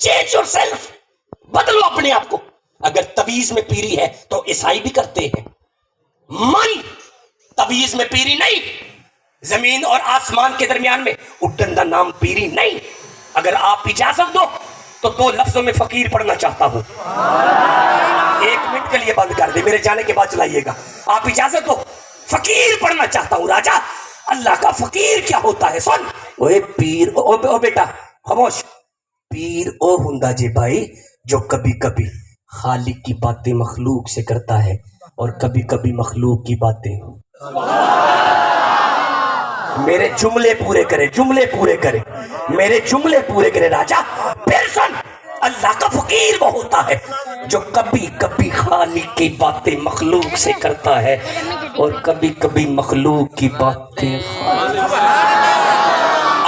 Change your self, بدلو اپنے آپ کو. اگر تویز میں پیری ہے تو عیسائی بھی کرتے ہیں. من تویز میں پیری نہیں. زمین اور آسمان کے درمیان میں اڈن دا نام پیری نہیں. اگر آپ اجازت دو تو 2 لفظوں میں فقیر پڑھنا چاہتا ہوں. 1 منٹ کے لیے بند کر دے، میرے جانے کے بعد چلائیے گا. آپ اجازت دو، فقیر پڑھنا چاہتا ہوں. راجا اللہ کا فقیر کیا ہوتا ہے؟ سن. اوے پیر، او بیٹا خاموش. پیر او ہندا جی بھائی جو کبھی کبھی خالق کی باتیں مخلوق سے کرتا ہے اور کبھی کبھی مخلوق کی باتیں. میرے جملے پورے کرے، جملے پورے کرے، میرے جملے پورے کرے راجا. پھر سن، اللہ کا فقیر وہ ہوتا ہے جو کبھی کبھی خالق کی باتیں مخلوق سے کرتا ہے اور کبھی کبھی مخلوق کی باتیں.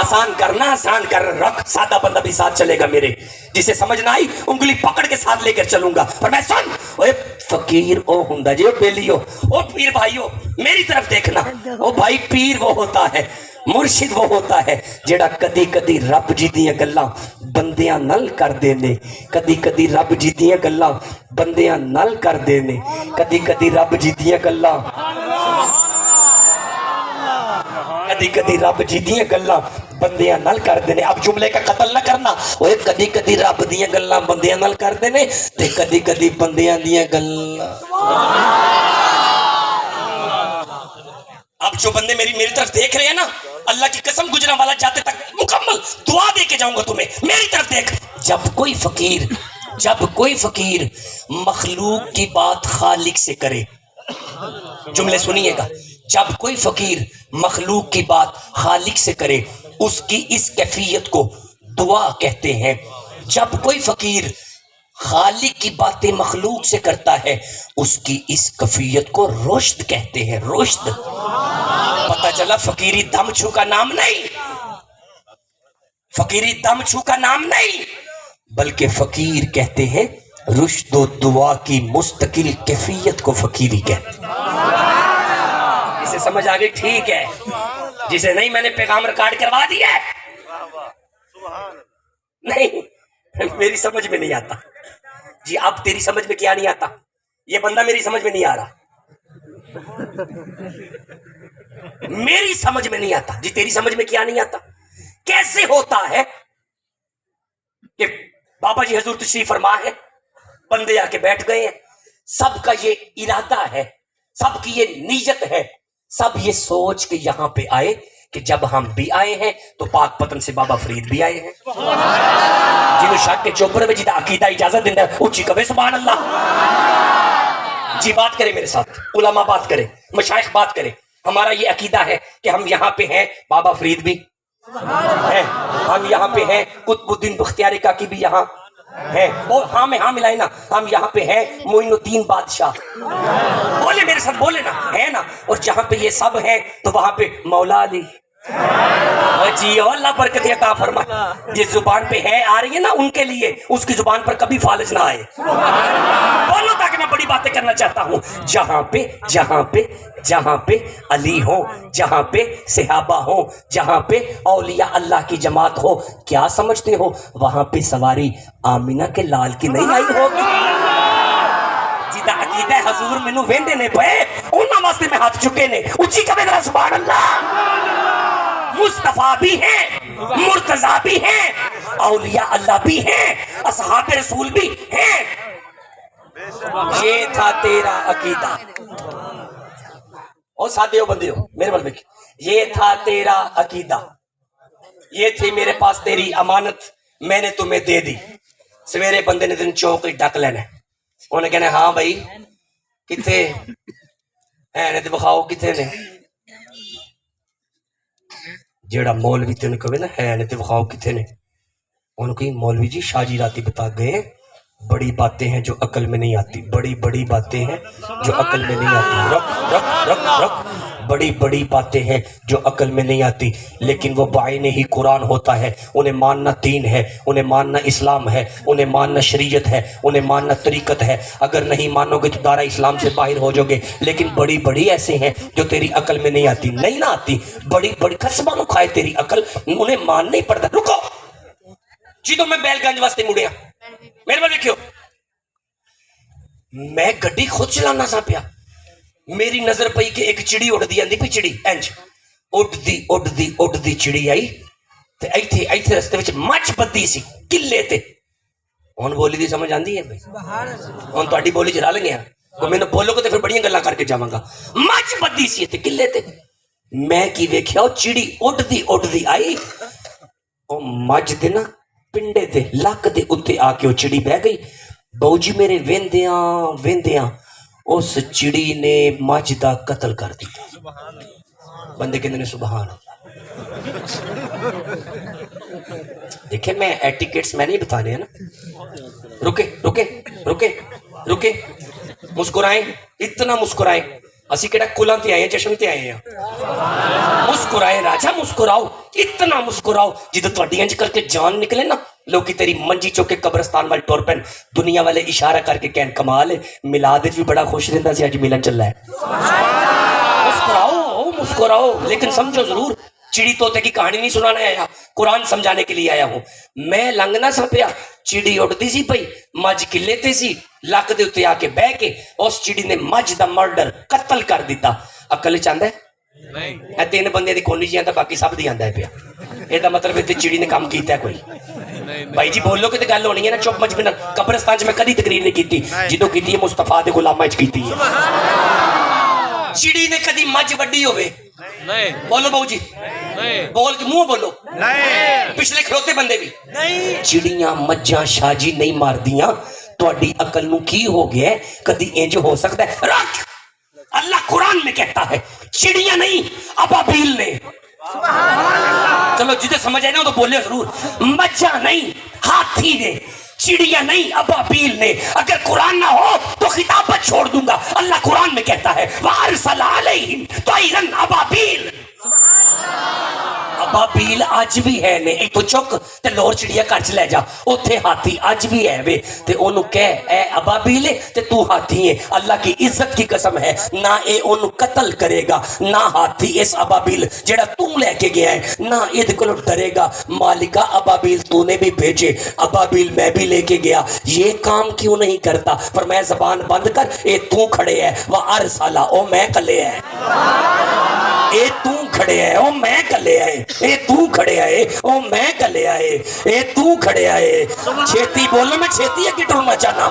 آسان کرنا، آسان کر رکھ. سادہ بندہ بھی ساتھ چلے گا میرے. جسے سمجھ نہ آئی انگلی پکڑ کے ساتھ لے کر چلوں گا. پر میں سن، اوے فقیر او ہندا جی، او بیلیو، او پیر بھائیو میری طرف دیکھنا. او بھائی پیر وہ ہوتا ہے، مرشد وہ ہوتا ہے جیڑا کدی کدی رب جی دیاں گلاں بندیاں نل کر دینے. کدی کدی رب جی دیاں گلاں بندیاں نل کر دینے. کدی کدی رب جی دیاں گلاں، کدی کدی رب جی دیاں گلاں بندیاں نل کر دینے. اب جملے کا قتل نہ کرنا. اوے کدی کدی رب دیاں گلاں بندیاں نل کر دینے تے کدی کدی بندیاں دیاں گلاں. اب جو بندے میری طرف دیکھ رہے ہیں نا، اللہ کی قسم گجرانوالہ جاتے تک مکمل دعا دے کے جاؤں گا تمہیں. میری طرف دیکھ. جب کوئی فقیر مخلوق کی بات خالق سے کرے، جملے سنیے گا. جب کوئی فقیر مخلوق کی بات خالق سے کرے اس کی اس کیفیت کو دعا کہتے ہیں. جب کوئی فقیر خالق کی باتیں مخلوق سے کرتا ہے اس کی اس کیفیت کو رشد کہتے ہیں. رشد. پتہ چلا فقیری دم چھو کا نام نہیں، فقیری دم چھو کا نام نہیں، بلکہ فقیر کہتے ہیں رشد و دعا کی مستقل کیفیت کو فقیری کہتے ہیں. اسے سمجھ آگے؟ ٹھیک ہے. جسے نہیں میں نے پیغام ریکارڈ کروا دیا ہے. نہیں میری سمجھ میں نہیں آتا جی. اب تیری سمجھ میں کیا نہیں آتا؟ یہ بندہ میری سمجھ میں نہیں آ رہا. میری سمجھ میں نہیں آتا جی. تیری سمجھ میں کیا نہیں آتا؟ کیسے ہوتا ہے کہ بابا جی حضور تشریف فرما ہے، بندے آ کے بیٹھ گئے ہیں، سب کا یہ ارادہ ہے، سب کی یہ نیت ہے، سب یہ سوچ کے یہاں پہ آئے کہ جب ہم بھی آئے ہیں تو پاک پتن سے بابا فرید بھی آئے ہیں. جنہوں شاک کے چوپر میں جیتا عقیدہ اجازت دینا ہے اونچی کبھی سبحان اللہ جی. بات کرے میرے ساتھ، علماء بات کرے، مشائخ بات کرے. ہمارا یہ عقیدہ ہے کہ ہم یہاں پہ ہیں، بابا فرید بھی ہیں، ہم یہاں پہ ہیں، قطب الدین بختیار کاکی بھی یہاں ہیں، اور ہاں میں ہاں ملائے نا، ہم یہاں پہ ہیں معین الدین بادشاہ. بولے میرے ساتھ، بولے نا، ہے نا. اور جہاں پہ یہ سب ہیں تو وہاں پہ مولا علی جی اللہ برکت عطا فرما. جس زبان پہ ہے آ رہی ہے نا ان کے لیے اس کی زبان پر کبھی فالج نہ آئے. بولو تاکہ میں بڑی باتیں کرنا چاہتا ہوں. جہاں پہ علی ہو، جہاں پہ صحابہ ہو، جہاں پہ اولیاء اللہ کی جماعت ہو، کیا سمجھتے ہو وہاں پہ سواری آمینہ کے لال کی نہیں آئی ہوگی؟ جیدہ عقیدہ حضور منو ویندے نے پہ انہاں واسطے میں ہاتھ چکے نے. اچھی کبھی ذرا سبحان اللہ. مصطفیٰ بھی ہیں، مرتضیٰ بھی ہیں، اولیاء اللہ بھی ہیں، اصحاب رسول بھی ہیں. یہ تھا تیرا عقیدہ. اور ساتھ دیو بندے ہو میرے بل بکی. یہ تھا تیرا عقیدہ، یہ تھی میرے پاس تیری امانت، میں نے تمہیں دے دی. سویرے بندے نے دن چوک ڈک لینا، انہیں کہنا ہاں بھائی کتھے ہے نے تے بخاؤ کتھے نے. جیڑا مولوی تے انہیں کہے نا ہے نے تے بخاؤ کتھے نے، انہوں کہیں مولوی جی شاہ جی راتی بتا گئے بڑی باتیں ہیں جو عقل میں نہیں آتی. بڑی باتیں ہیں جو عقل میں نہیں آتی. رک بڑی باتیں ہیں جو عقل میں نہیں آتی، لیکن وہ بعین ہی قرآن ہوتا ہے. انہیں ماننا دین ہے، انہیں ماننا اسلام ہے، انہیں ماننا شریعت ہے، انہیں ماننا طریقت ہے. اگر نہیں مانو گے تو دارہ اسلام سے باہر ہو جاؤ گے. لیکن بڑی ایسے ہیں جو تیری عقل میں نہیں آتی. نہیں نہ آتی بڑی قسمہ نو کھائے تیری عقل، انہیں مان نہیں پڑتا. رکو جدوں میں بیلگنج واسطے مڑیا میرے وال دیکھو میں گڈی خود چلانا سا پیا میری نظر پئی کہ ایک چڑی اڑدی آندی پئی چڑی انج اڑدی چڑی آئی تے ایتھے رستے وچ مچھ بدی سی کلے تے ہن بولی دی سمجھ آندی ہے بھائی ہن تہاڈی بولی چ رل گیا تو میں بولو گے تے پھر بڑیاں گلاں کر کے جاواں گا مچھ بدی سی تے کلے تے میں کی ویکھیا او چڑی اڑدی آئی او مجھ دے نا پنڈے تے لک دے اوتے آ کے او چڑی بہ گئی بہو جی میرے ویندیاں اس چڑی نے مجھ دا قتل کر دیا بندے کہندے نے سبحان اللہ دیکھیں میں ایٹیکیٹس میں نہیں بتانے ہیں نا رکے مسکرائیں اتنا مسکرائیں اسی کہڑا کلاں تے آئے ہیں جشن تے آئے ہیں مسکرائیں راجا مسکراؤ اتنا مسکراؤ جدو تہاڈی انج کر کے جان نکلے نا لوکی تیری منجی چوک کے قبرستان وال ٹور پین دنیا والے اشارہ کر کے کہن کمال ہے میلاد وچ بھی بڑا خوش رہندا سی اج ملن چلا ہے مسکراؤ لیکن سمجھو ضرور چڑی طوطے کی کہانی نہیں سنانا آیا قرآن سمجھانے کے لیے آیا ہوں میں لنگنا سا پیا چڑی اڑتی سی پئی مجھ کلے تے سی لک دے اوتے آ کے بہ کے اس چڑی نے مجھ دا مرڈر قتل کر دیتا عقل چاہندا ہے اے تین بندے دی کونی جی آندا باقی سب دی آندا ہے پیا اے دا مطلب ہے تے چڑی نے کام کیتا ہے کوئی بھائی جی بولو کہ تے گل ہونی ہے نا چپ مچ بنا قبرستان چ میں کدی تقریر نہیں کیتی جدوں کیتی ہے مصطفیٰ دے غلاماں وچ کیتی ہے چڑی نے کدی مجھ وڈی ہوے بولو بہو جی بول کے منہ بولو پچھلے کھلوتے بندے بھی چڑیاں مجھاں شاجی نہیں مار دیاں تہاڈی عقل نو کی ہو گیا ہے کدی انج ہو سکتا ہے رکھ اللہ قرآن میں کہتا ہے چڑیاں نہیں ابابیل نے چلو جدے سمجھ آئے نا تو بولے ضرور مجھاں نہیں ہاتھی نے چڑیاں نہیں ابابیل نے اگر قرآن نہ ہو تو خطابت چھوڑ دوں گا اللہ قرآن میں کہتا ہے وَأَرْسَلَ عَلَيْهِمْ طَيْرًا أَبَابِيلَ ابابیل اج بھی ہے نے ایک تو چک تے لور چڑیا گھر چ لے جا اوتھے ہاتھی اج بھی ہے وے تے اونوں کہہ اے ابابیل تے تو ہاتھی ہے اللہ کی عزت کی قسم ہے نہ اے اونوں قتل کرے گا نہ ہاتھی اس ابابیل جڑا تو لے کے گیا ہے نہ اید کولو ڈرے گا مالکا ابابیل تو نے بھی بھیجے ابابیل میں بھی لے کے گیا یہ کام کیوں نہیں کرتا پر میں زبان بند کر اے تو کھڑے ہے وَأَرْسَلَ او میں کلے ہے اے تو کھڑے آئے او میں کلے آئے اے تو کھڑے آئے او میں کلے آئے اے تو کھڑے آئے چھیتی بولنا میں چھیتی ہے کہ ٹرنا چاہنا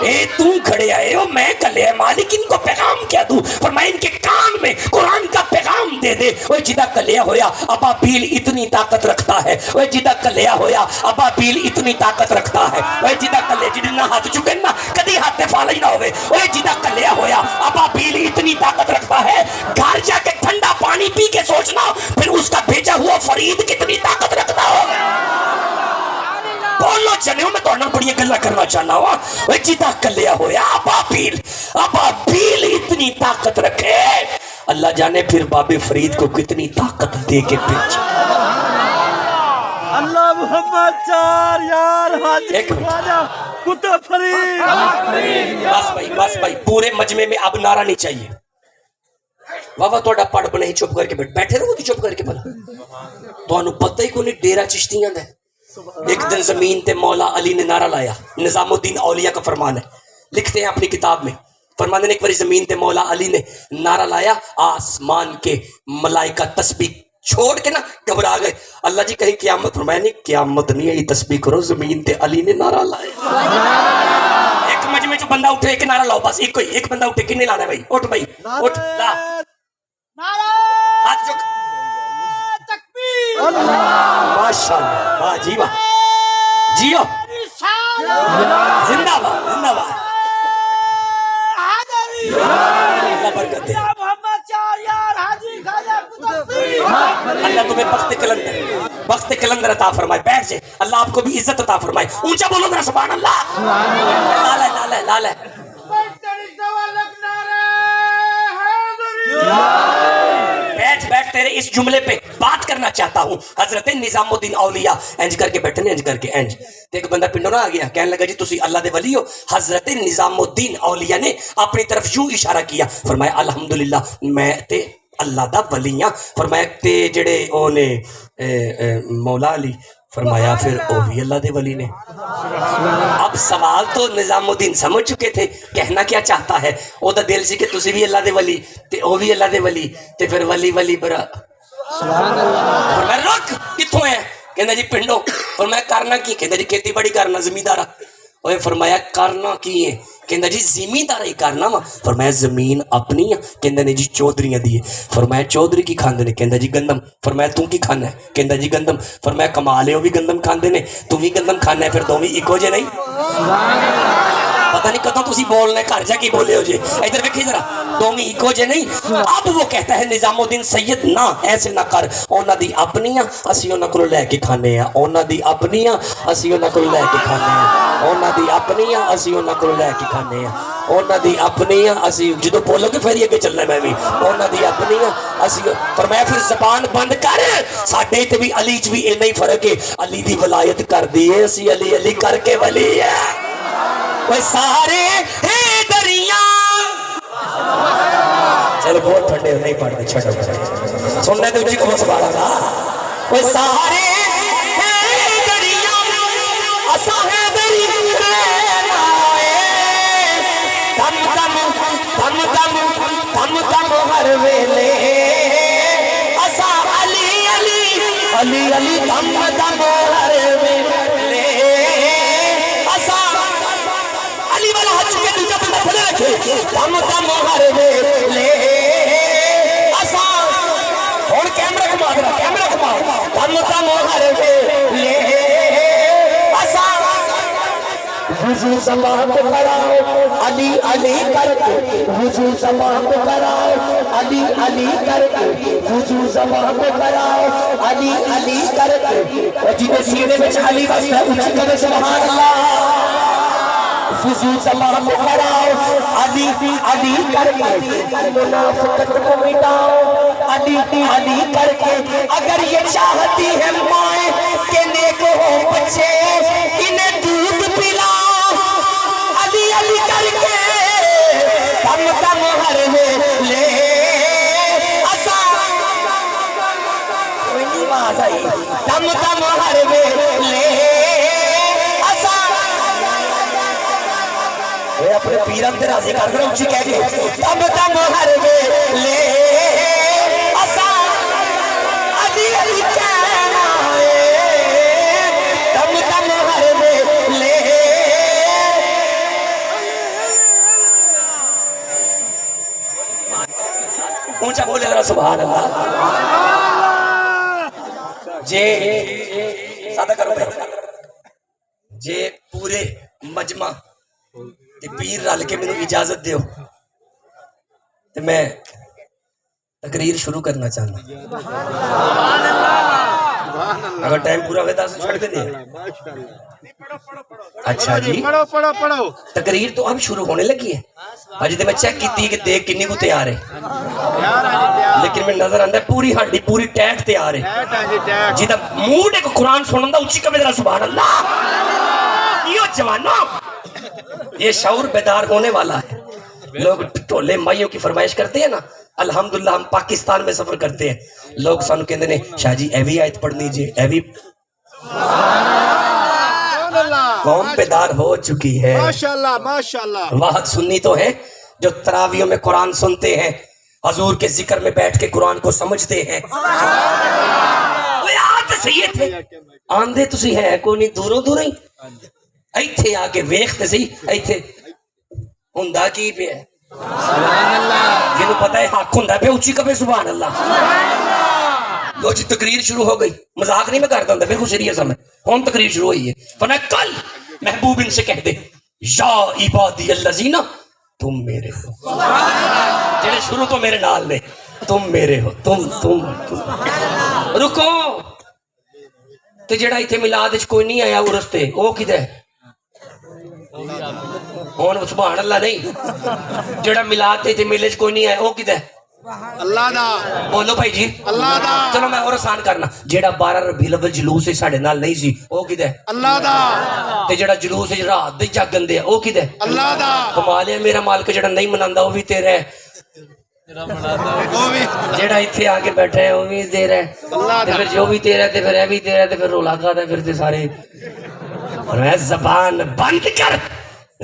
اے تو کھڑے آئے او میں کلے آئے مالک ان کو پیغام کیا دوں فرمائے ان کے کان میں قرآن کا پیغام دے دے وہ جدہ کلیا ہویا ابابیل اتنی طاقت رکھتا ہے وہ جدہ کلیا ہویا ابابیل اتنی طاقت رکھتا ہے وہ جدہ کلے جنہ ہاتھ چکے نا کدی ہاتھ فالا ہی نہ ہوئے وہ جدہ کلیا ہویا ابابیل اتنی طاقت رکھتا ہے گھر جا کے ٹھنڈا پانی پی کے سوچنا پھر اس کا بھیجا ہوا فرید کتنی طاقت رکھتا ہوگا بولو چنے میں تو بڑی گلا کرنا چاہنا ہوا وہ جدہ کلیا ہویا ابابیل اتنی طاقت رکھے اللہ جانے پھر بابے فرید کو کتنی طاقت دے کے بھیجا اللہ محمد چار یار حاجی خواجہ کتب فرید بس بھائی پورے مجمع میں اب نعرہ نہیں چاہیے واہ توڑا پڑھ بنے چپ کر کے بیٹھے رہو تو چپ کر کے بلا تو انہوں پتہ ہی کو نہیں ڈیرہ چشتیاں دے ایک دن زمین تے مولا علی نے نعرہ لایا نظام الدین اولیاء کا فرمان ہے لکھتے ہیں اپنی کتاب میں فرمانے نے ایک باری زمین تے مولا علی نے نعرہ لایا آسمان کے ملائکہ تسبیح چھوڑ کے نا گھبرا گئے اللہ جی کہیں قیامت فرمایا نہیں قیامت نہیں ہے یہ تسبیح کرو زمین تے علی نے نعرہ لایا ایک مجمع جو بندہ اٹھے ایک نعرہ لاؤ بس ایک بندہ اٹھے کنے لانا ہے بھائی اٹھ بھائی اٹھ لا ہاتھ چک ماشاءاللہ واہ جی واہ جیو زندہ باد زندہ باد اللہ برکت دے اللہ تمہیں بخت کلندر عطا فرمائے بیٹھ جائے اللہ آپ کو بھی عزت عطا فرمائے اونچا بولو ذرا سبحان اللہ لال ہے لال ہے لال ہے بیٹھ تیرے اس جملے پہ بات کرنا چاہتا ہوں حضرت نظام الدین اولیاء انج کر کے بیٹھے انج کر کے انج ایک بندہ پنڈوں نہ آ گیا کہنے لگا جی تسی اللہ دے ولی ہو حضرت نظام الدین اولیاء نے اپنی طرف یوں اشارہ کیا فرمایا الحمدللہ میں تے اللہ دا ولیاں فرمایا تے جڑے اونے مولا علی فرمایا پھر وہ بھی اللہ دے ولی نے. اب سوال تو نظام الدین سمجھ چکے تھے کہنا کیا چاہتا ہے. وہ تو دل سی کہ تسی بھی اللہ دے ولی تے وہ بھی اللہ دے ولی تے پھر ولی ولی برا. فرمایا رک کتوں ہے؟ کہنا جی پنڈوں. فرمایا کرنا کی؟ کہنا جی کھیتی باڑی کرنا زمیندارا. اوے فرمایا کرنا کی ہے؟ کہنا جی زمیندار ہی کرنا وا. فرمایا زمین اپنی ہے؟ کہنا نے جی چودھریاں دی ہے. فرمایا چودھری کی کھاندے نے؟ کہنا جی گندم. فرمایا تو کی کھانا ہے؟ کہنا جی گندم. فرمایا کمال ہے وہ بھی گندم کھاندے نے تو بھی گندم کھانا ہے پھر دونوں ایکو جے نہیں؟ پتہ نہیں کدوں تسی بولنا ہے گھر جا کے بولے ہو جے. ادھر ویکھی ذرا دونوں ایکو جے نہیں. اب وہ کہتا ہے نظام الدین سید نہ ایسے نہ کر. انہاں دی اپنیاں اسی انہاں کولوں لے کے کھانے ہیں. انہاں دی اپنیاں اسی انہاں کولوں لے کے کھانے ہیں. انہاں دی اپنیاں اسی انہاں کولوں لے کے کھانے ہیں. انہاں دی اپنیاں اسی جدو بولو گے پھر یہ کہ چلنا میں بھی. انہاں دی اپنیاں اسی. فرمایا پھر زبان بند کر. ساڈے تے بھی علی چ بھی اتنا ہی فرق ہے. علی دی ولایت کر دی ہے اسی علی علی کر کے ولی ہے. وہ سارے دریا چلو بہت ٹھنڈے نہیں پڑھتے چھوڑو سننے تو اچھی کو سبحان اللہ. وہ سارے دریا اسا ہے دریا دم دم دم دم دم دم ہر ویلے اسا علی علی علی علی دم دم ہر ویلے اسا علی والا ہاتھ کے دوسرا بندہ کھلے رکھے دم دم ہر ویلے اسا. اور کیمرہ گھما دے کیمرہ گھما دم دم ہر ویلے اسا. وضو زمان کو کراؤ علی علی کر کے وضو زمان کو کراؤ علی علی کر کے وضو زمان کو کراؤ علی علی کر کے. اور جنہیں سینے میں علی بستا ہے اچھی کرے سبحان اللہ. وضو زمان کو کراؤ علی علی کر کے منافقت کو مٹاؤ علی علی کر کے. اگر یہ چاہتی ہے مائیں کہ نیک ہو بچے انہیں دودھ پلاؤ علی علی کر کے دم دم ہر ویلے اسا. کوئی نہیں آواز آئی. دم دم ہر ویلے اسا. اے اپنے پیران تے راضی کر کر اونچی کہہ کے دم دم ہر ویلے اسا علی علی کہنا ہے دم دم ہر ویلے. اونچا بولے ذرا سبحان اللہ. جے سادہ کرو پہ جے پورے مجمع تے پیر رل کے مینوں اجازت دیو تے میں تقریر شروع کرنا چاہنا. اگر ٹائم پورا ہوئے تو چھوڑ دے دیں. اچھا جی پڑھو تقریر تو اب شروع ہونے لگی ہے. اج تے میں چیک کیتی کہ دیکھ کنی کو تیار ہے لیکن میں نظر آندا ہے پوری ہڈی پوری ٹیٹ تیار ہے. جی دا موڈ ایک قرآن سنن دا اونچی کبھی ذرا سبحان اللہ. یہ جوانوں یہ شعور بیدار ہونے والا ہے. لوگ ٹولے مائیوں کی فرمائش کرتے ہیں نا. الحمدللہ ہم پاکستان میں سفر کرتے ہیں. لوگ سانو کہندے نے شاہ جی اے وی آیت پڑھنی جی اے وی. قوم بیدار ہو چکی ہے ماشاءاللہ ماشاءاللہ. واحد سنی تو ہے جو تراویوں میں قرآن سنتے ہیں حضور کے ذکر میں بیٹھ کے قرآن کو سمجھتے ہیں. سید تھے آندے تسی ہے کوئی نہیں دوروں دوروں ہی ایتھے آ کے ویکھتے سی ایتھے ہوندا کی پیا ہے. جنہوں پتہ ہے حق ہوندا پیا اونچی کبھی سبحان اللہ. لو جی تقریر شروع ہو گئی. مذاق نہیں میں کرتا ہوں بالکل سیریس ہوں میں. ہوں تقریر شروع ہوئی ہے. فرمایا کل محبوب ان سے کہہ دے یا عبادی الذین تم میرے ہو. جڑے شروع تو میرے نال نے تم میرے ہو. تم رکو تے جڑا ایتھے میلاد وچ کوئی نہیں آیا عرس تے او کدے ہن سبحان اللہ نہیں. جڑا میلاد تے میلے وچ کوئی نہیں آیا او کدے اللہ دا. بولو بھائی جی اللہ دا. چلو میں اور آسان کرنا. جیڑا 12 ربیع الاول جلوس ہے ساڈے نال نہیں سی او کدے اللہ دا. تے جیڑا جلوس ہے رات دے جاگن دے او کدے اللہ دا. کمال ہے میرا مالک جیڑا نہیں مناندا او بھی تیرا ہے. وہ بھی جیڑا اتھے آ کے بیٹھا ہے وہ بھی دے رہا ہے اللہ تے دا پھر جو بھی دے رہا ہے تے پھر یہ بھی دے رہا ہے تے پھر رولا کھاتا ہے پھر تے سارے اور میں زبان بند کر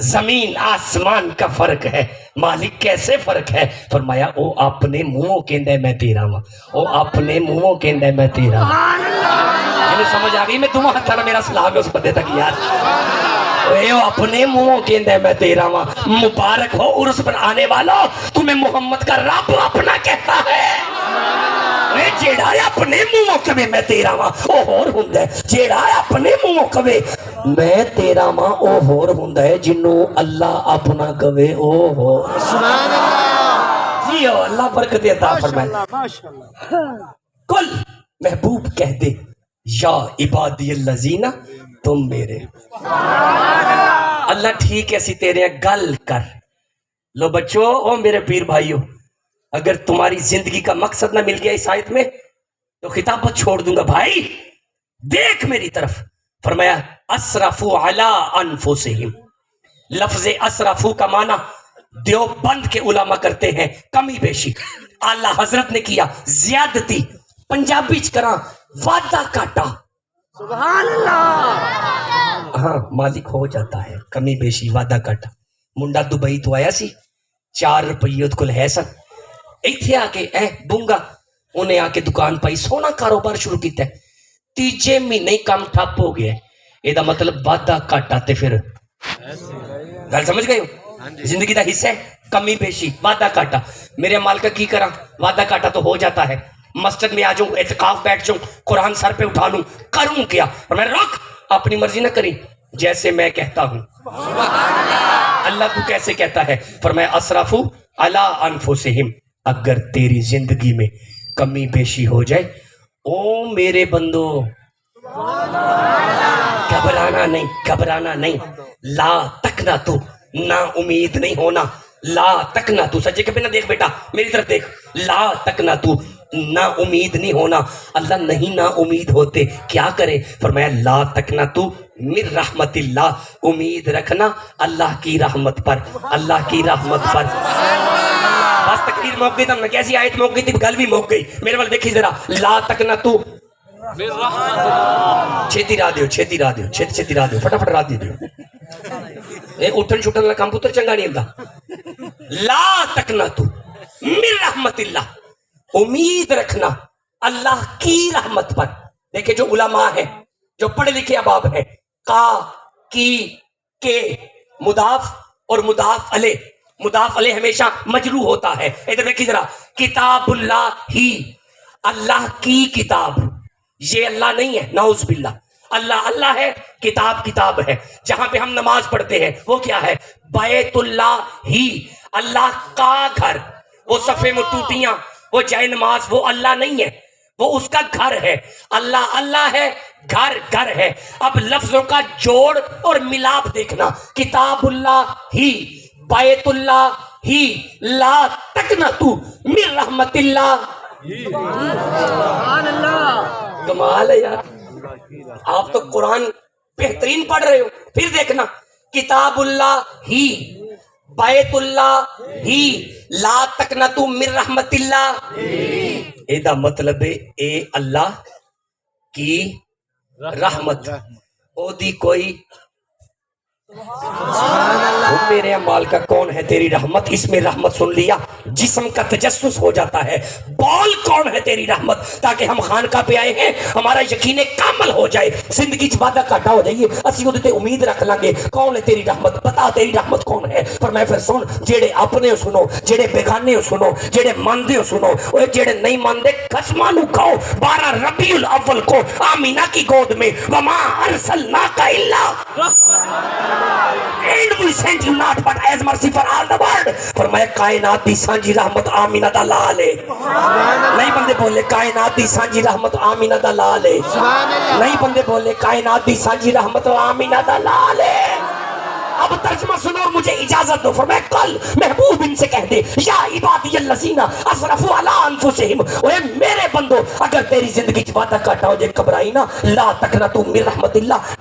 زمین آسمان کا فرق ہے مالک کیسے فرق ہے فرمایا او اپنے منہوں کہندا ہے میں تیرا ہاں او اپنے منہوں کہندا ہے میں تیرا ہاں سمجھ آ گئی میں تمہیں ہتھا نہ میرا سلام ہے اس بندے تک یار اے او اپنے منہوں کہندا ہے میں تیرا ہاں مبارک ہو عرس پر آنے والا تمہیں محمد کا رب اپنا کہتا ہے اے جیڑا اپنے منہوں کہے میں تیرا ہاں او ہور ہوندا ہے جیڑا اپنے منہوں کہے میں تیرا ماں او ہور ہوندا ہے جنوں اللہ اپنا کہے او ہور سبحان اللہ جی اللہ برکت عطا فرمائے ماشاءاللہ کل محبوب کہہ دے یا عبادی الذین تم میرے اللہ ٹھیک ہے اسی تیرے گل کر لو بچو او میرے پیر بھائیو اگر تمہاری زندگی کا مقصد نہ مل گیا اس آیت میں تو خطابت چھوڑ دوں گا بھائی دیکھ میری طرف فرمایا اسرفوا علی انفسہم لفظ اسرفو کا معنی دیوبند کے علماء کرتے ہیں کمی بیشی اعلیٰ حضرت نے کیا زیادتی پنجابی چکرا وعدہ کاٹا سبحان اللہ ہاں مالک ہو جاتا ہے کمی بیشی وعدہ کاٹا منڈا دبئی تو آیا سی 4 روپیے کل ہے سن ایتھے آ کے بونگا انہیں آ کے دکان پائی سونا کاروبار شروع کیتا ہے تیجے مہینے کام ٹھپ ہو گیا ہے یہ مطلب وعدہ کاٹا تے پھر گل سمجھ گئے ہو زندگی دا حصہ ہے کمی بیشی وعدہ کاٹا میرے مال کا کی کرا وعدہ کاٹا تو ہو جاتا ہے مسجد میں آ جاؤں اعتکاف بیٹھ جاؤں قرآن سر پہ اٹھا لوں کروں کیا اور میں رکھ اپنی مرضی نہ کری جیسے میں کہتا ہوں اللہ کو کیسے کہتا ہے فرمایا اسرفو علی انفسہم اگر تیری زندگی میں کمی بیشی ہو جائے او میرے بندو گھبرانا نہیں لا تکنا تو نا امید نہیں ہونا لا تکنا تو سجے کے نہ دیکھ بیٹا میری طرف دیکھ لا تکنا تو نا امید نہیں ہونا اللہ نہیں نا امید ہوتے کیا کرے فرمایا لا تکنا تو من رحمت اللہ امید رکھنا اللہ کی رحمت پر اللہ کی رحمت پر بس تقریر موک گئی تھا کیسی آیت موک گئی تھی گل بھی موک گئی میرے والے دیکھی ذرا لا تکنا تو چھتی راہ دیو چھتی راہ دیو فٹافٹ راہ دیو اے اٹھن چھٹن والا کام پتر چنگا نہیں ہوندا لا تکنا تو من رحمت اللہ امید رکھنا اللہ کی رحمت پر دیکھیں جو علماء ہیں جو پڑھے لکھے اباب ہیں کا کی کے مضاف اور مضاف علیہ ہمیشہ مجرور ہوتا ہے ادھر دیکھیے ذرا کتاب اللہ ہی اللہ کی کتاب یہ اللہ نہیں ہے نعوذ باللہ اللہ ہے کتاب ہے جہاں پہ ہم نماز پڑھتے ہیں وہ کیا ہے بیت اللہ ہی اللہ کا گھر وہ صفے میں ٹوٹیاں وہ جائے نماز وہ اللہ نہیں ہے وہ اس کا گھر ہے اللہ ہے گھر ہے اب لفظوں کا جوڑ اور ملاپ دیکھنا کتاب اللہ ہی بیت اللہ ہی لا تقنطوا من رحمت اللہ سبحان اللہ کمال ہے یار آپ تو قرآن بہترین پڑھ رہے ہو پھر دیکھنا کتاب اللہ ہی بیت اللہ ہی لا تقنطوا من رحمت اللہ ایدہ مطلب ہے اے اللہ کی رحمت او دی کوئی میرے اعمال کا کون ہے تیری رحمت اس میں رحمت سن لیا جسم کا تجسس ہو جاتا ہے بول کون ہے تیری رحمت تاکہ ہم خانقاہ پہ آئے ہیں ہمارا یقین کامل ہو جائے زندگی وعدہ کاٹا ہو جائیے اسی وہ تے امید رکھ لیں گے کون ہے تیری رحمت بتا تیری رحمت کون ہے پر میں پھر سن جیڑے اپنے سنو جیڑے بیگانے سنو جیڑے ماندے سنو اور جیڑے نہیں ماندے قسمانو کھاؤ 12 ربیع الاول کو آمینہ کی گود میں وما ارسلناک الا and we sent you not but as mercy for all the world فرمایا کائنات دی سانجی رحمت آمینہ دا لال ہے نہیں بندے بولے کائنات دی سانجی رحمت آمینہ دا لال ہے نہیں بندے بولے کائنات دی سانجی رحمت آمینہ دا لال ہے اب ترجمہ سنو اور مجھے اجازت دو فرمایا کل محبوب ان سے کہہ دے یا عبادی الذین اسرفوا علی انفسہم اے میرے بندو اگر تیری زندگی کی وعدہ کاٹا ہو جائے گھبرائی نا لا تقنطوا من رحمت اللہ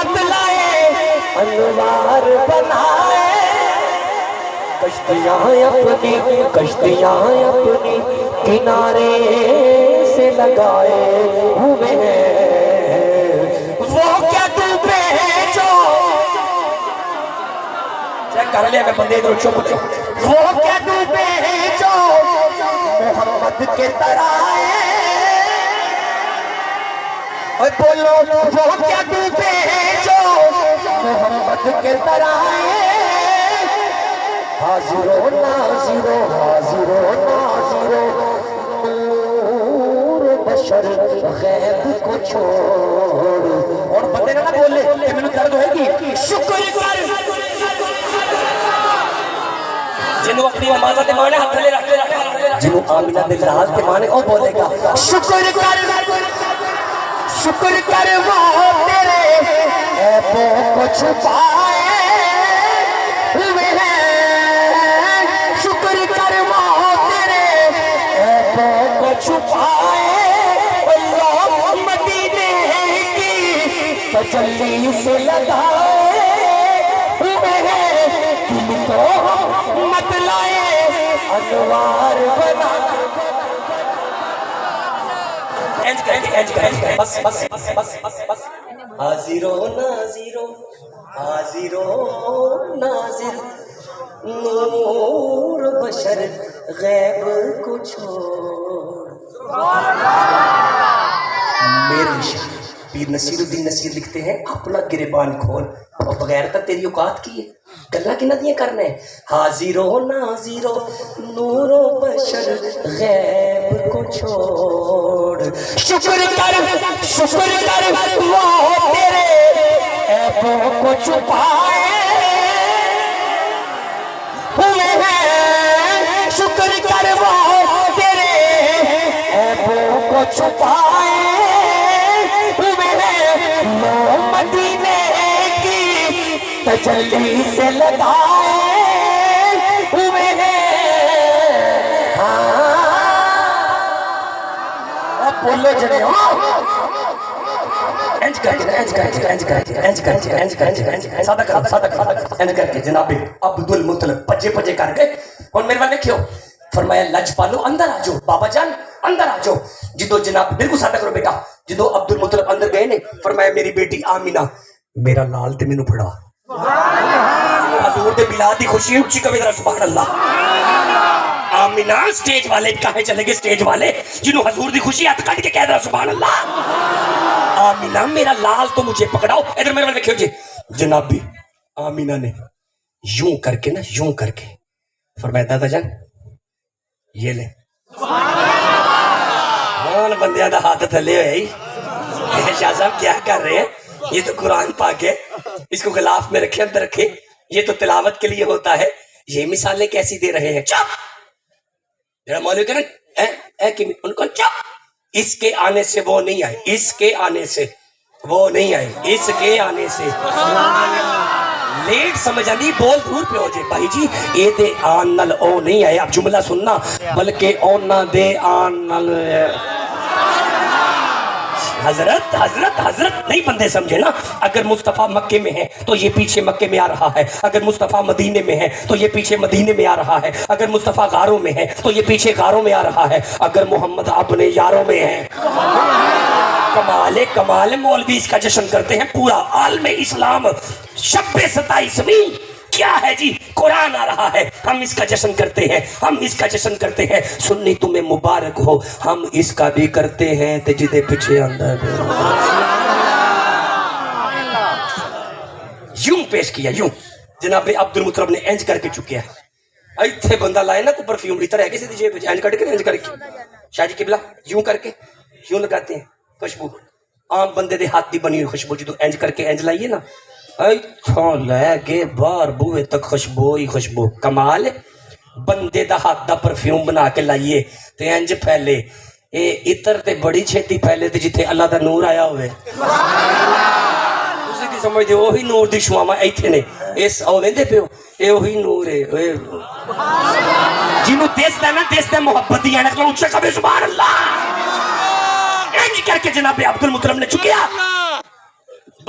مت لائے انوار بنائے کشتیاں اپنی کنارے سے لگائے ہوئے ہیں وہ کیا ڈوبے جو چیک کر لیا میں بندے ادھر چپ وہ کیا ڈوبے جو محمد کے ترائے بولو وہ کیا ڈوبے جو محمد کے ترائے حاضرو ناظرو نور بشر غیب کو چھوڑ اور بندے نہ بولے کہ میں نے درد ہوئے گی شکر کر جنہوں اپنی آمازہ تے مانے ہاتھ لے رکھ جنہوں آمینہ دلال تے مانے او بولے گا شکر کر وہ تیرے عیبوں کو چھپائے ہوئے ہیں شکر کر وہ تیرے عیبوں کو چھپائے اللہ مدینے کی تجلی سے لگائے ہوئے ہیں تم کو مت لائے انوار بنا بس حاضرو ناظر نور بشر غیب کو چھوڑ میرے شاہ پیر نصیر الدین نصیر لکھتے ہیں اپنا گریبان کھول اور بغیر تک تیری اوقات کی ہے گلہ کی ندیاں کرنا ہے حاضرو ناظرو نور و بشر غیب کو چھوڑ شکر کر وہ تیرے عیبوں کو چھپائے ہوئے ہیں شکر کر وہ تیرے عیبوں کو چھپائے ہوئے ہیں وہ مدینے کی تجلی سے لگائے ہوئے ہیں اب بولو جنے جناب عبد المطلب پجے کر گئے اور میرے والے کیوں فرمایا لج پالو اندر آ جاؤ بابا جان اندر آ جاؤ جدو جناب بالکل سادہ کرو بیٹا جدو عبد المطلب اندر گئے نے فرمایا میری بیٹی آمینہ میرا لال تے مینوں پھڑا حضور دے میلاد دی خوشی اچھی کبھی ذرا سبحان اللہ آمینہ سٹیج والے کہے چلے گے سٹیج والے جنہوں حضور دی خوشی ہاتھ کٹ کے کہہ ذرا سبحان اللہ آمینہ میرا لال تو مجھے پکڑاؤ ادھر میرے والے دیکھو جی جنابی آمینہ نے یوں کر کے فرمایا دادا جان یہ لے بندیاں دا ہاتھ تھلے ہوئے شاہ صاحب کیا کر رہے ہیں یہ تو قرآن پاک ہے اس کو غلاف میں رکھے اندر رکھے یہ تو تلاوت کے لیے ہوتا ہے یہ مثالیں کیسی دے رہے ہیں چپ میرا مولوی کہنا ان کو چپ اس کے آنے سے وہ نہیں آئے اس کے آنے سے وہ نہیں آئے اس کے آنے سے لیٹ سمجھ آنی بول دور پہ ہو جائے بھائی جی اے دے آن نل او نہیں آئے اب جملہ سننا بلکہ او نہ دے آن نل حضرت نہیں بندے سمجھے نا اگر مصطفیٰ مکے میں ہے تو یہ پیچھے مکے میں آ رہا ہے اگر مصطفیٰ مدینے میں ہے تو یہ پیچھے مدینے میں آ رہا ہے اگر مصطفیٰ غاروں میں ہے تو یہ پیچھے غاروں میں آ رہا ہے اگر محمد اپنے یاروں میں ہے کمال مولوی اس کا جشن کرتے ہیں پورا عالم اسلام شب 27ویں کیا ہے جی قرآن آ رہا ہے ہم اس کا جشن کرتے ہیں سنی تمہیں مبارک ہو ہم اس کا بھی کرتے ہیں تجدے پیچھے اندر یوں پیش کیا یوں جناب عبد المطلب نے اینج کر کے چکیا ایتھے بندہ لائے نا کو پرفیوم لیتا رہ گئی سی جیب اینج کر کے شاہ جی قبلہ یوں کر کے یوں لگاتے ہیں خوشبو عام بندے دے ہاتھ دی بنی ہوئی خوشبو جدو اینج کر کے اینج لائیے نا ایتھوں لے کے باہر بوئے تک خوشبو ہی خوشبو کمال بندے دا ہاتھ دا پرفیوم بنا کے لائیے تے اینج پھیلے اے اتر تے بڑی چھیتی پھیلے تے جتھے اللہ دا نور آیا ہوئے تسی کی سمجھ دے وہی نور دی شواما ایتھے نے اس او ویندے پیو اے وہی نور ہے جنوں دیستا نا دیستا محبت دی اینک اونچا کبھی سبحان اللہ اینج کر کے جناب عبد المطلب نے چکیا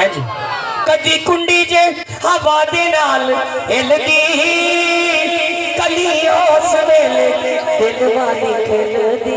ਹੈ ਜੀ ਕਦੀ ਕੁੰਡੀ ਜੇ ਹਵਾ ਦੇ ਨਾਲ ਹਿਲਦੀ ਕਦੀ ਉਸ ਵੇਲੇ ਦਿਲ ਵਾਲੀ ਖੇਲਦੀ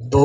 2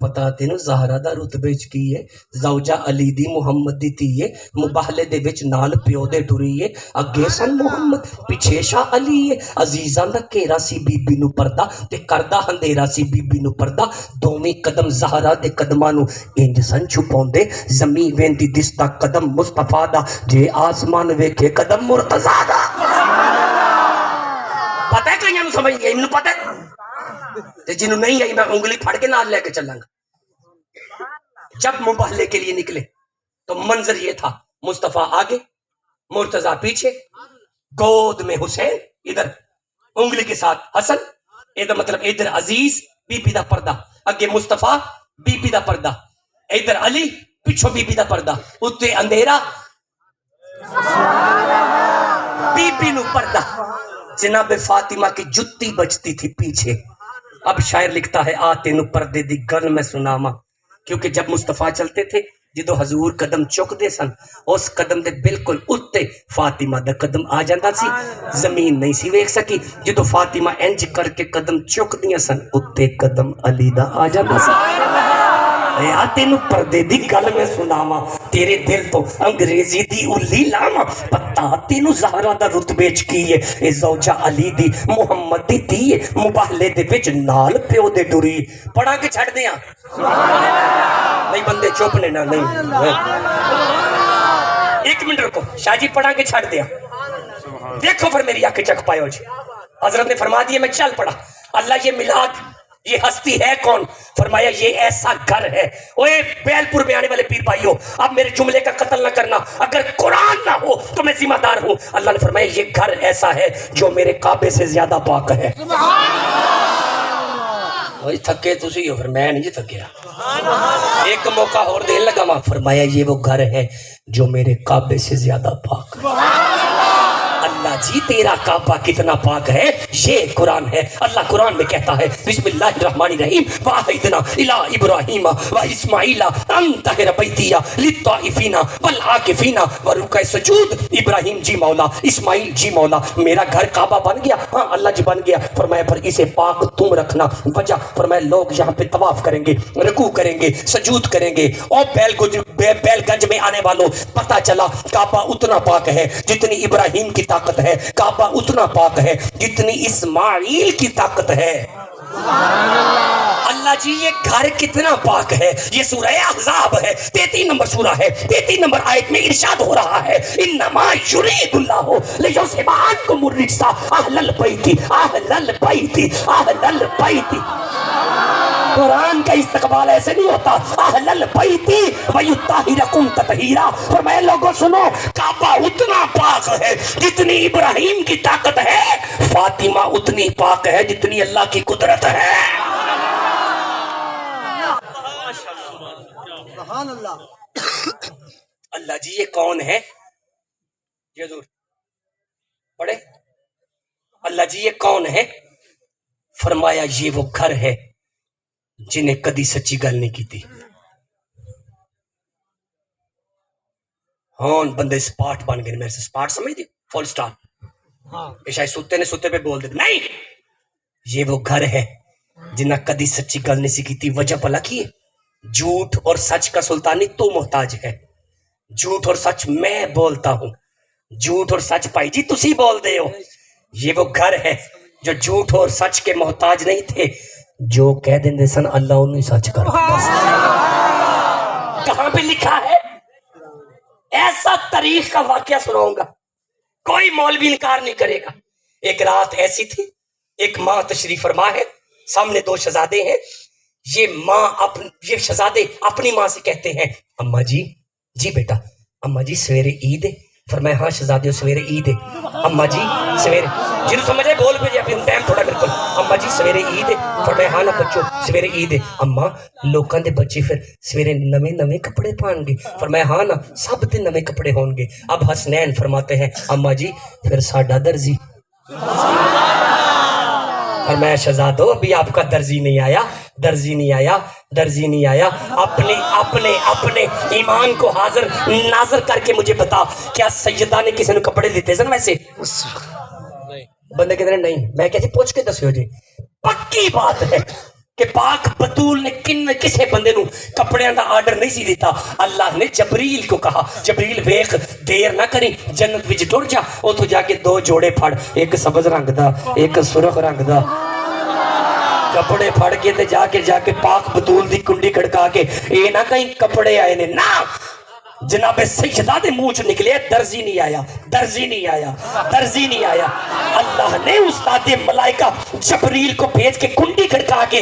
پتا تینوں زہرا دا رتبے چ کی ہے زوجہ علی دی محمد دی تھی ہے مباہلے دے وچ نال پیو دے ٹری ہے اگے سن محمد پیچھے شاہ علی ہے عزیزاں دا گھیرا سی بی بی نو پردہ تے کردہ اندھیرا سی بی بی نو پردہ دوویں قدم زہرا دے قدماں نو انج سن چھپاوندے زمین ویندی دستا قدم مصطفیٰ دا جے آسمان ویکھے قدم مرتضیٰ دا پتہ ہے کہیں سمجھ گیا انہوں پتہ ہے تے جنہوں نہیں آئی میں انگلی پھڑ کے نال لے کے چلوں گا جب مباہلے کے لیے نکلے تو منظر یہ تھا مصطفیٰ آگے مرتضیٰ پیچھے گود میں حسین ادھر انگلی کے ساتھ حسن ادھر مطلب ادھر عزیز بی بی دا پردہ اگے مصطفیٰ بی بی دا پردہ ادھر علی پیچھو بی بی دا پردہ اتنے اندھیرا بی بی نو پردہ جناب فاطمہ کی جتی بچتی تھی پیچھے اب شاعر لکھتا ہے آتے نو پردے دی گل میں سناما کیونکہ جب مصطفیٰ چلتے تھے جدو حضور قدم چک دے سن اس قدم دے بالکل اتے فاطمہ دا قدم آ جاندہ سی زمین نہیں سی ویکھ سکی جدو فاطمہ انج کر کے قدم چک دیا سن اتے قدم علی دا آ جاندہ سی آتے نو پردے دی گل میں سناما تیرے دل تو انگریزی دی الی لاما پتا تینو زہرا دا رتبے چ کی ہے اے زوجہ علی دی محمد دی تھی ہے مباہلے دے وچ نال پیو دے ٹری پڑھا کے چھڑ دیاں نہیں بندے چپ نے نا نہیں ایک منٹ رکو شاہ جی پڑھا کے چھڑ دیا دیکھو پھر میری آنکھیں چک پائے ہو جی حضرت نے فرما دیا میں چل پڑا اللہ یہ میلاد یہ ہستی ہے کون فرمایا یہ ایسا گھر ہے اوے بیل پور میں آنے والے پیر بھائیو اب میرے جملے کا قتل نہ کرنا اگر قرآن نہ ہو تو میں ذمہ دار ہوں اللہ نے فرمایا یہ گھر ایسا ہے جو میرے کعبے سے زیادہ پاک ہے وہی تھکے تسی ہو پھر میں نہیں تھکیا ایک موقع اور دین لگا ماں فرمایا یہ وہ گھر ہے جو میرے کعبے سے زیادہ پاک اللہ جی تیرا کعبہ کتنا پاک ہے یہ قرآن ہے اللہ قرآن میں کہتا ہے بسم اللہ الرحمن الرحیم وَعَهِدْنَا إِلَىٰ إِبْرَاهِيمَ وَإِسْمَعِيلَ أَن طَهِرَ بَيْتِيَ لِلطَّائِفِينَ وَالْعَاكِفِينَ وَرُكَعِ السُّجُودِ ابراہیم جی مولا اسماعیل جی مولا میرا گھر کعبہ بن گیا ہاں اللہ جی بن گیا فرمایا پر اسے پاک تم رکھنا وجہ فرمایا لوگ یہاں پہ طواف کریں گے رکوع کریں گے سجود کریں گے اور بیل گنج میں آنے والوں پتہ چلا کعبہ اتنا پاک ہے جتنی ابراہیم کی طاقت ہے کعبہ اتنا پاک ہے جتنی اسماعیل کی طاقت ہے اللہ جی یہ گھر کتنا پاک ہے یہ سورہ احزاب ہے 33 نمبر سورہ ہے 33 نمبر آیت میں ارشاد ہو رہا ہے انما یرید اللہ لیذھب عنکم الرجس اہل البیت اہل البیت اہل البیت قرآن کا استقبال ایسے نہیں ہوتا اہل البیت ویطہرکم تطہیرا فرمایا لوگوں سنو کعبہ اتنا پاک ہے جتنی ابراہیم کی طاقت ہے فاطمہ اتنی پاک ہے جتنی اللہ کی قدرت ہے سبحان اللہ اللہ جی یہ کون ہے یہ ضرور پڑھے اللہ جی یہ کون ہے فرمایا یہ وہ گھر ہے جنہیں کدی سچی گل نہیں کی تھی ہون بندے سپاٹ بن گئے میرے سے سپاٹ سمجھ دی فل سٹار شاید سوتے نے سوتے پہ بول دے نہیں یہ وہ گھر ہے جنہیں کدی سچی گل نہیں سی کی تھی وجہ پلا کی ہے جھوٹ اور سچ کا سلطانی تو محتاج ہے جھوٹ اور سچ میں بولتا ہوں جھوٹ اور سچ پائی جی تسی بول دے ہو یہ وہ گھر ہے جو جھوٹ اور سچ کے محتاج نہیں تھے جو کہہ دیں دے سن اللہ انہوں سچ کر کہاں پہ لکھا ہے ایسا تاریخ کا واقعہ سناؤں گا کوئی مولوی انکار نہیں کرے گا ایک رات ایسی تھی ایک ماں تشریف فرما ہے سامنے 2 شہزادے ہیں یہ شہزادے اپنی ماں سے کہتے ہیں اماں جی بیٹا اماں جی سویرے عید ہے فرمایا ہاں شہزادے سویرے عید ہے اماں جی سویرے جنہوں سمجھے بول پہ اپنے ٹائم تھوڑا بالکل اماں جی سویرے عید ہے فرمایا ہاں نا بچوں سویرے عید ہے اماں لوکاں دے بچے پھر سویرے نویں کپڑے پہن گے فرمایا ہاں نا سب تے نویں کپڑے ہون گے اب حسنین فرماتے ہیں اماں جی پھر ساڈا درزی فرمایا شہزادو ابھی آپ کا درزی نہیں آیا اپنے ایمان کو حاضر ناظر کر کے مجھے بتا کیا سیدہ نے کسی نے کپڑے دیتے سن ویسے بندے کہتے ہیں نہیں میں کیسے پوچھ کے دسیو جی پکی بات ہے کہ پاک بطول نے کسے بندے نو کپڑیاں دا آرڈر نہیں سی دیتا. اللہ نے جبریل کو کہا جبریل ویخ دیر نہ کری جنت وچ ٹر جا اوتھوں جا کے 2 جوڑے پھڑ ایک سبز رنگ دا ایک سرخ رنگ دا کپڑے پھڑ کے تے جا کے پاک بطول دی کنڈی کھڑکا کے اے نہ کہیں کپڑے آئے نے نا جناب سیدہ دے منہ چ نکلے درزی نہیں آیا درزی نہیں آیا درزی نہیں آیا. اللہ نے استاد ملائکہ جبریل کو بھیج کے کنڈی کھڑکا کے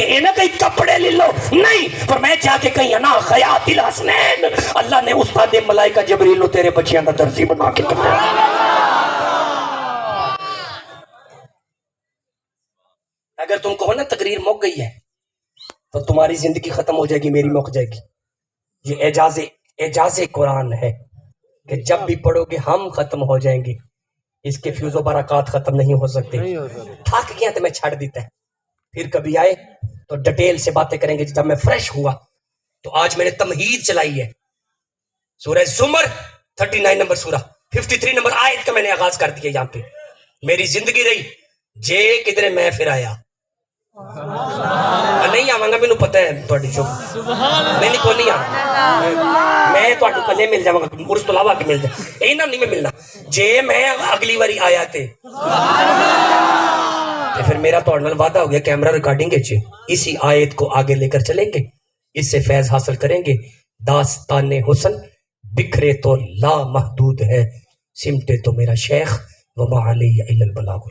اے نہ کہیں کپڑے لے لو نہیں فرمایا جا کے کہیں انا خیاط الحسنین. اللہ نے استاد ملائکہ جبریل نو تیرے بچیاں دا درزی بنا کے اگر تم کہو نا تقریر مک گئی ہے تو تمہاری زندگی ختم ہو جائے گی میری مک جائے گی. یہ اعجاز قرآن ہے کہ جب بھی پڑھو گے ہم ختم ہو جائیں گے اس کے فیوز و برکات ختم نہیں ہو سکتے. تھک گیا تو میں چھڑ دیتا ہے پھر کبھی آئے تو ڈیٹیل سے باتیں کریں گے. جب میں فریش ہوا تو آج میں نے تمہید چلائی ہے سورہ زمر 39 نمبر سورہ 53 نمبر آیت کا میں نے آغاز کر دیا. یہاں پہ میری زندگی رہی جے کدھر میں پھر آیا نہیں آواں گا. مینوں پتہ ہے تہاڈی جو نہیں کو نہیں آ میں تہاڈو کلے مل جاواں گا اس تو علاوہ کہ مل جائے اینا نہیں میں ملنا جے میں اگلی واری آیا تے پھر میرا تہاڈے نال وعدہ ہو گیا کیمرہ ریکارڈنگ وچ اسی آیت کو آگے لے کر چلیں گے اس سے فیض حاصل کریں گے. داستان حسن بکھرے تو لا محدود ہے سمٹے تو میرا شیخ وما علیہ الا البلاغ.